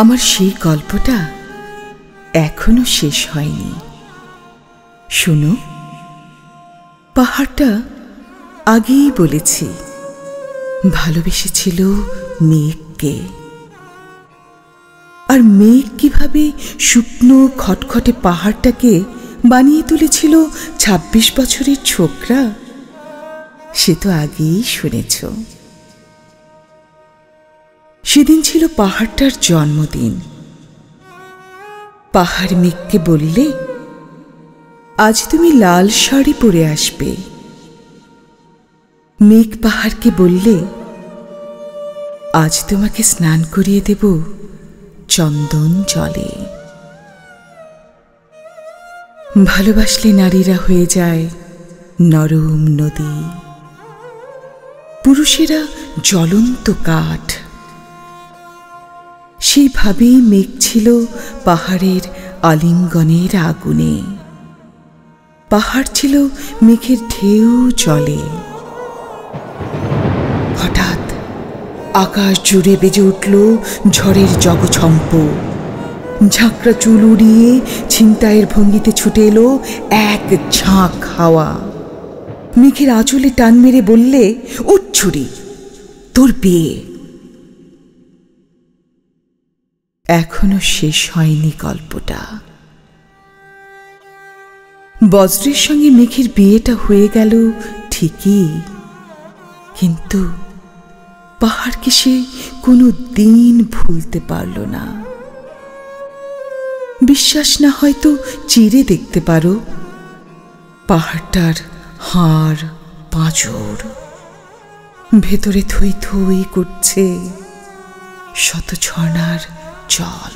আমার সেই গল্পটা এখনো শেষ হয়নি। শোনো, পাহাড়টা আগেই বলেছি ভালোবেসেছিল মেঘকে, আর মেঘ কিভাবে শুকনো খটখটে পাহাড়টাকে বানিয়ে তুলেছিল ২৬ বছরের ছোকরা, সে তো আগেই শুনেছ। সেদিন ছিল পাহাড়টার জন্মদিন। পাহাড় মেঘকে বললে, আজ তুমি লাল শাড়ি পরে আসবে। মেঘ পাহাড়কে বললে, আজ তোমাকে স্নান করিয়ে দেব চন্দন জলে। ভালোবাসলে নারীরা হয়ে যায় নরম নদী, পুরুষেরা জ্বলন্ত কাঠ। সেইভাবেই মেঘ ছিল পাহাড়ের আলিঙ্গনের আগুনে, পাহাড় ছিল মেঘের ঢেউ জলে। হঠাৎ আকাশ জুড়ে বেজে উঠল ঝড়ের জগছম্প। ঝাঁকড়া চুল উড়িয়ে ছিনতাইয়ের ভঙ্গিতে ছুটে এলো এক ঝাঁক হাওয়া। মেঘের আঁচলে টান মেরে বললে, উঠ ছুরি, তোর বিয়ে। এখনো শেষ হয়নি গল্পটা। বজ্রের সঙ্গে মেঘের বিয়েটা হয়ে গেল ঠিকই, কিন্তু পাহাড়কে সে কোনো দিন ভুলতে পারল না। বিশ্বাস না হয়তো চিরে দেখতে পারো পাহাড়টার হাড় পাঁজর, ভেতরে থই থই করছে শত ঝর্ণার জল।